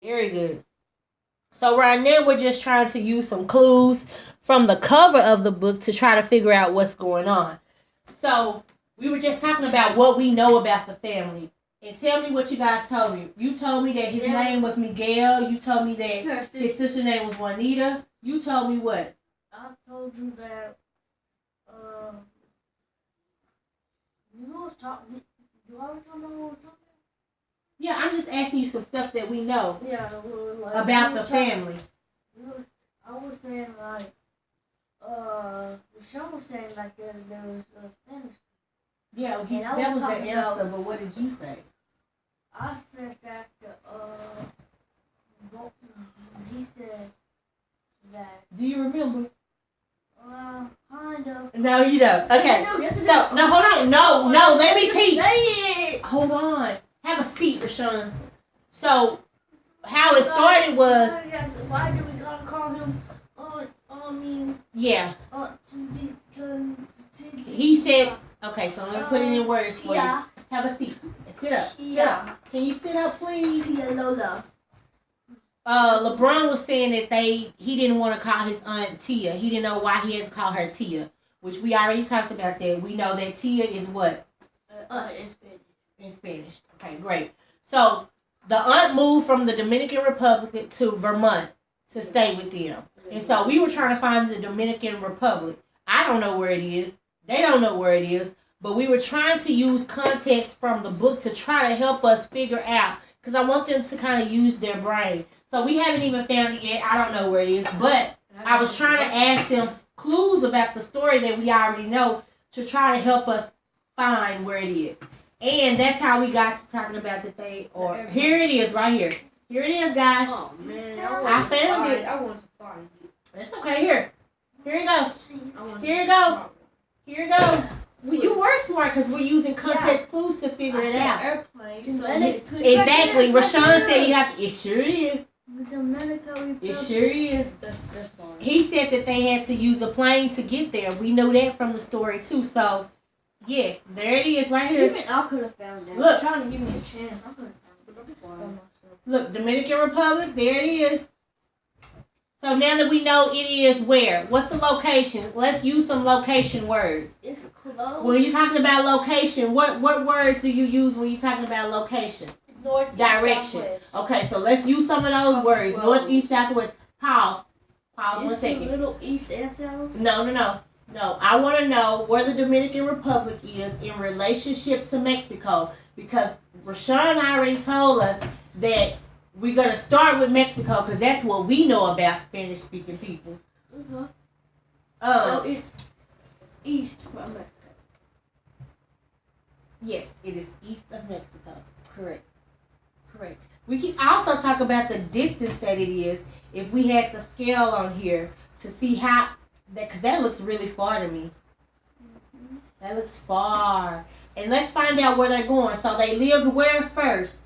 Very good. So right now we're just trying to use some clues from the cover of the book to try to figure out what's going on. So we were just talking about what we know about the family. And tell me what you guys told me. You told me that his name was Miguel. You told me that his sister's name was Juanita. You told me what? I told you that, you know what's talking, do I talk about what we're talking? Yeah, I'm just asking you some stuff that we know Like, about the family. I was saying like, Michelle was saying like there was a Spanish. Yeah, that was the answer, but what did you say? I said that, he said that. Do you remember? Kind of. No, you don't. Okay. So, no, hold on. No, let me teach. Say it. Hold on. Have a seat, Rashawn. So, how it started was. Why do we gotta call him? Yeah. He said. Okay, so let me put it in words for you. Have a seat. Sit up. Sit up. Can you sit up, please? Tia Lola. LeBron was saying that he didn't want to call his aunt Tia. He didn't know why he had to call her Tia, which we already talked about that. We know that Tia is what? In Spanish. In Spanish. Okay, great. So the aunt moved from the Dominican Republic to Vermont to stay with them. And so we were trying to find the Dominican Republic. I don't know where it is. They don't know where it is. But we were trying to use context from the book to try to help us figure out, because I want them to kind of use their brain. So we haven't even found it yet. I don't know where it is. But I was trying to ask them clues about the story that we already know to try to help us find where it is. And that's how we got to talking about that they are. Here it is, right here. Here it is, guys. Oh, man. I found it. I want to find it. It's okay. Here you go. Here you go. Here you go. Well, you were smart because we're using context clues to figure it out. Airplane. So exactly. Rashawn said you have to. It sure is. It It sure is. That's fine. He said that they had to use a plane to get there. We know that from the story too. So, yes, there it is right here. Even I could have found that. Look. Trying to give me a chance. I could have found it. Look, Dominican Republic. There it is. So now that we know it is where, what's the location? Let's use some location words. It's close. When you're talking about location, what words do you use when you're talking about location? North, direction. Okay, so let's use some of those words. North, east, southwest. Pause. Pause 1 second. Little east and south? No. I want to know where the Dominican Republic is in relationship to Mexico, because Rashawn already told us that we're going to start with Mexico because that's what we know about Spanish-speaking people. So it's east from Mexico. Yes, it is east of Mexico. Correct. We can also talk about the distance that it is if we had the scale on here to see how that, because that looks really far to me. That looks far. And let's find out where they're going. So they lived where first?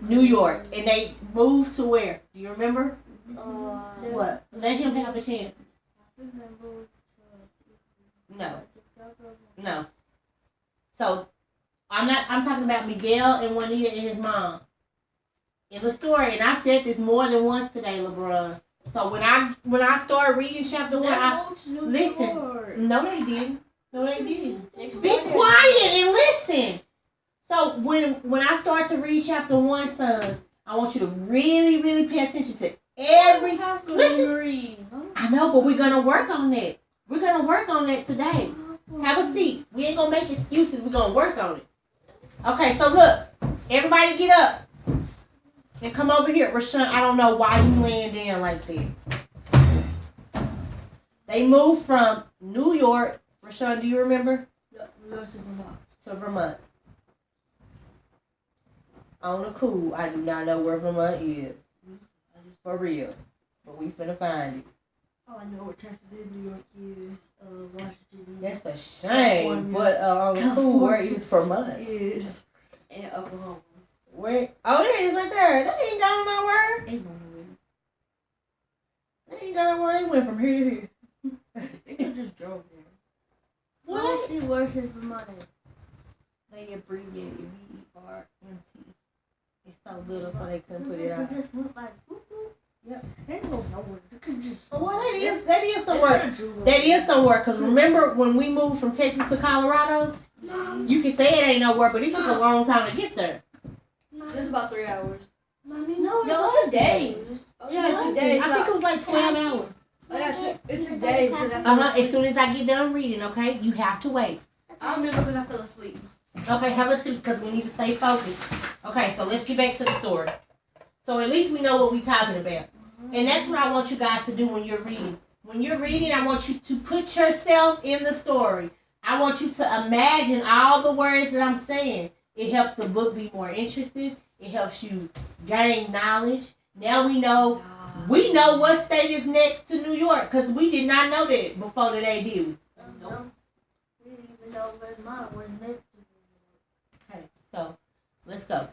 New York. And they moved to where? Do you remember? What? Let him have a chance. No. So I'm talking about Miguel and Juanita and his mom. In the story, and I've said this more than once today, LeBron. So when I started reading chapter 1, listen. No, they didn't. Be quiet and listen. So when I start to read chapter 1, son, I want you to really, really pay attention to every. Listen. I know, but we're gonna work on that. We're gonna work on that today. Have a seat. We ain't gonna make excuses. We're gonna work on it. Okay, so look, everybody get up and come over here. Rashawn, I don't know why you laying down like that. They moved from New York. Rashawn, do you remember? To Vermont. On the cool, I do not know where Vermont is. For real. But we finna find it. Oh, I know where Texas is, New York is, Washington. That's a shame. But on the cool, where is Vermont? Is in Oklahoma. Where? Oh, there it is right there. They ain't going nowhere. They ain't going nowhere. They went from here to here. They just drove there. What? Let's see where's his Vermont. They abbreviated VERMT. It's so little, so they couldn't put it out. Just went like, whoop, whoop. Yep. They don't know where you can just. Well, that is some work. That is some work, because remember when we moved from Texas to Colorado? You can say it ain't no work, but it took a long time to get there. It's about 3 hours. Mommy, No, No, it 2 days. Oh, yeah, 2 days. I think it was like 12 hours. Oh, yeah, it's 2 days. 'Cause I fell As asleep. soon as I get done reading, okay? You have to wait. I remember because I fell asleep. Okay, have a seat, because we need to stay focused. Okay, so let's get back to the story. So at least we know what we're talking about. And that's what I want you guys to do when you're reading. When you're reading, I want you to put yourself in the story. I want you to imagine all the words that I'm saying. It helps the book be more interesting. It helps you gain knowledge. Now we know what state is next to New York, because we did not know that before today, did we? No. We didn't even know where mine was next to me. Okay, so let's go.